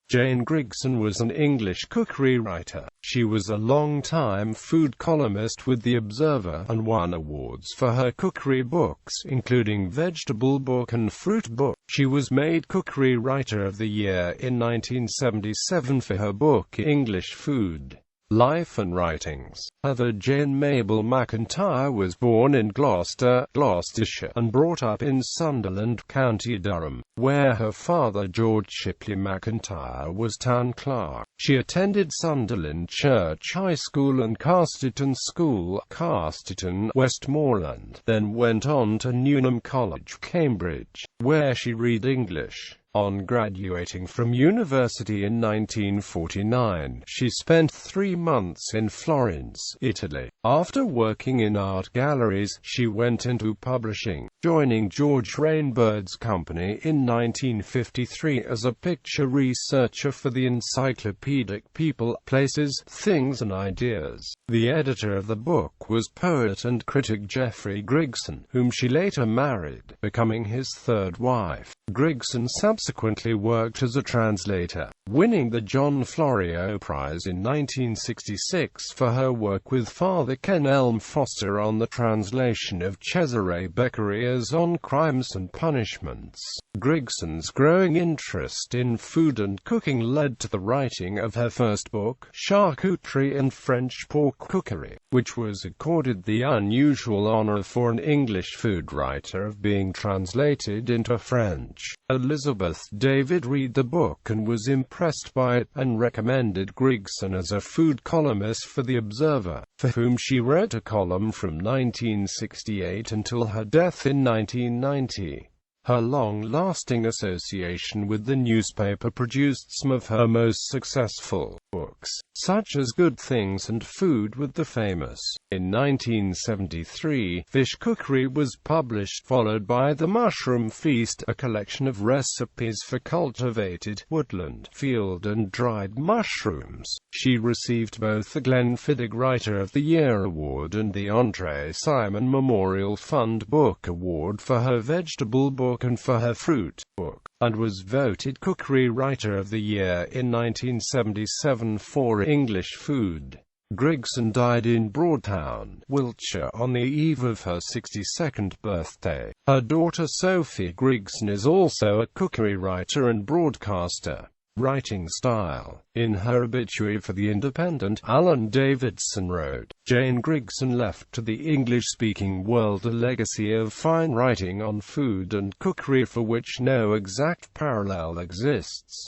Jane Grigson was an English cookery writer. She was a long-time food columnist with The Observer, and won awards for her cookery books, including Vegetable Book and Fruit Book. She was made Cookery Writer of the Year in 1977 for her book English Food, Life and Writings. Heather Jane Mabel McIntyre was born in Gloucester, Gloucestershire, and brought up in Sunderland, County Durham, where her father George Shipley McIntyre was town clerk. She attended Sunderland Church High School and Casterton School, Casterton, Westmoreland, then went on to Newnham College, Cambridge, where she read English. On graduating from university in 1949, she spent 3 months in Florence, Italy. After working in art galleries, she went into publishing, joining George Rainbird's company in 1953 as a picture researcher for the encyclopedic People, Places, Things and Ideas. The editor of the book was poet and critic Geoffrey Grigson, whom she later married, becoming his third wife. Grigson subsequently worked as a translator, winning the John Florio Prize in 1966 for her work with Father Ken Elm Foster on the translation of Cesare Beccaria's On Crimes and Punishments. Grigson's growing interest in food and cooking led to the writing of her first book, Charcuterie and French Pork Cookery, which was accorded the unusual honor for an English food writer of being translated into French. Elizabeth David read the book and was impressed by it, and recommended Grigson as a food columnist for The Observer, for whom she wrote a column from 1968 until her death in 1990. Her long-lasting association with the newspaper produced some of her most successful books, such as Good Things and Food with the Famous. In 1973, Fish Cookery was published, followed by The Mushroom Feast, a collection of recipes for cultivated, woodland, field and dried mushrooms. She received both the Glenfiddich Writer of the Year Award and the Andre Simon Memorial Fund Book Award for her vegetable book and for her fruit book, and was voted Cookery Writer of the Year in 1977 for English Food. Grigson died in Broadtown, Wiltshire, on the eve of her 62nd birthday. Her daughter Sophie Grigson is also a cookery writer and broadcaster. Writing style. In her obituary for The Independent, Alan Davidson wrote, Jane Grigson left to the English-speaking world a legacy of fine writing on food and cookery for which no exact parallel exists.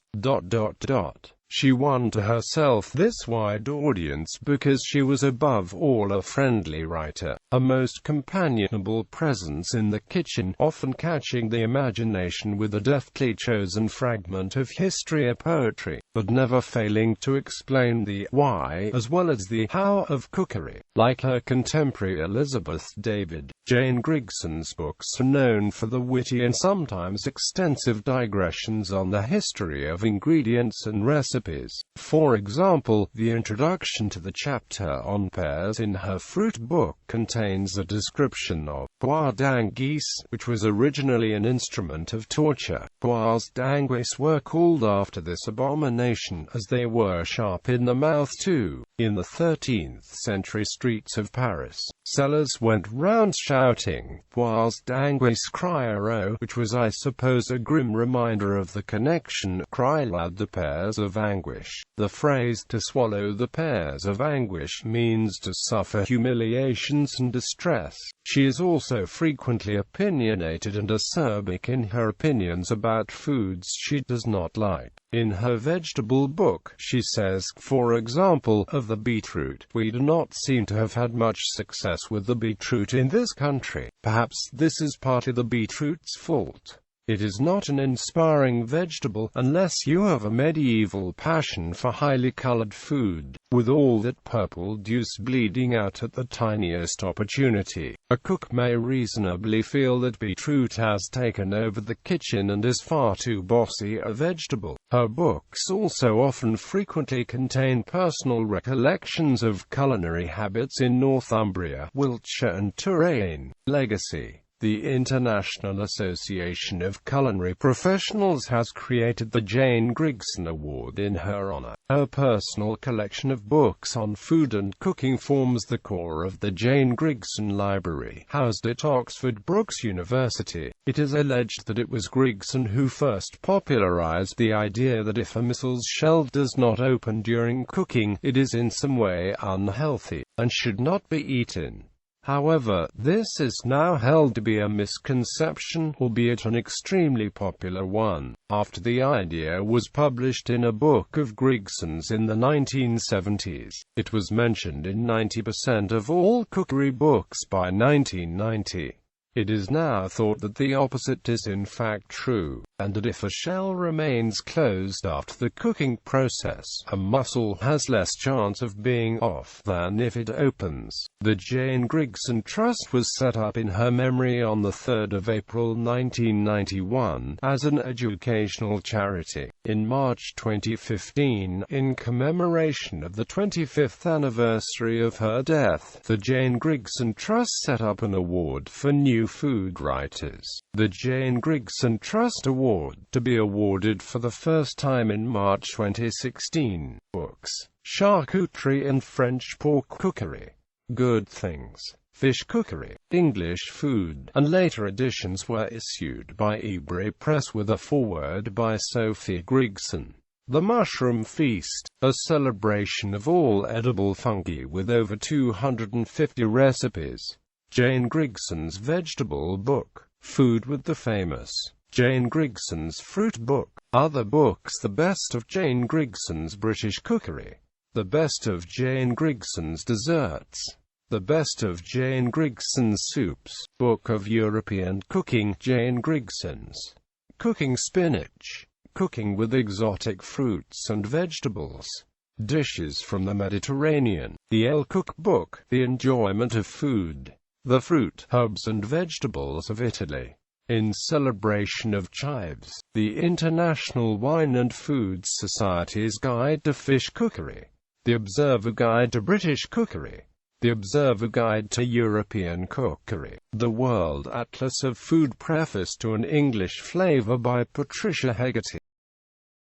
She won to herself this wide audience because she was above all a friendly writer, a most companionable presence in the kitchen, often catching the imagination with a deftly chosen fragment of history or poetry, but never failing to explain the why as well as the how of cookery. Like her contemporary Elizabeth David, Jane Grigson's books are known for the witty and sometimes extensive digressions on the history of ingredients and recipes. For example, the introduction to the chapter on pears in her fruit book contains a description of poire d'anguisse, which was originally an instrument of torture. Poires d'anguisse were called after this abomination, as they were sharp in the mouth too. In the 13th century streets of Paris, sellers went round shouting, poires d'anguisse criero, which was I suppose a grim reminder of the connection, cry loud the pears of anguish. The phrase, to swallow the pears of anguish, means to suffer humiliations and distress. She is also frequently opinionated and acerbic in her opinions about foods she does not like. In her vegetable book, she says, for example, of the beetroot, we do not seem to have had much success with the beetroot in this country. Perhaps this is partly the beetroot's fault. It is not an inspiring vegetable, unless you have a medieval passion for highly colored food, with all that purple juice bleeding out at the tiniest opportunity. A cook may reasonably feel that beetroot has taken over the kitchen and is far too bossy a vegetable. Her books also often frequently contain personal recollections of culinary habits in Northumbria, Wiltshire and Touraine. Legacy. The International Association of Culinary Professionals has created the Jane Grigson Award in her honor. Her personal collection of books on food and cooking forms the core of the Jane Grigson Library, housed at Oxford Brookes University. It is alleged that it was Grigson who first popularized the idea that if a missil's shell does not open during cooking, it is in some way unhealthy, and should not be eaten. However, this is now held to be a misconception, albeit an extremely popular one, after the idea was published in a book of Grigson's in the 1970s. It was mentioned in 90% of all cookery books by 1990. It is now thought that the opposite is in fact true, and that if a shell remains closed after the cooking process, a mussel has less chance of being off than if it opens. The Jane Grigson Trust was set up in her memory on the 3rd of April 1991, as an educational charity. In March 2015, in commemoration of the 25th anniversary of her death, the Jane Grigson Trust set up an award for new food writers. The Jane Grigson Trust Award, to be awarded for the first time in March 2016. Books: Charcuterie and French Pork Cookery, Good Things, Fish Cookery, English Food, and later editions were issued by Ebre Press with a foreword by Sophie Grigson. The Mushroom Feast, a celebration of all edible fungi with over 250 recipes. Jane Grigson's Vegetable Book, Food with the Famous. Jane Grigson's Fruit Book. Other books: The Best of Jane Grigson's British Cookery, The Best of Jane Grigson's Desserts, The Best of Jane Grigson's Soups, Book of European Cooking, Jane Grigson's Cooking Spinach, Cooking with Exotic Fruits and Vegetables, Dishes from the Mediterranean, The Elle Cookbook, The Enjoyment of Food, The Fruit, Herbs and Vegetables of Italy. In celebration of chives, the International Wine and Food Society's Guide to Fish Cookery, The Observer Guide to British Cookery, The Observer Guide to European Cookery, The World Atlas of Food, preface to an English flavor by Patricia Hegarty.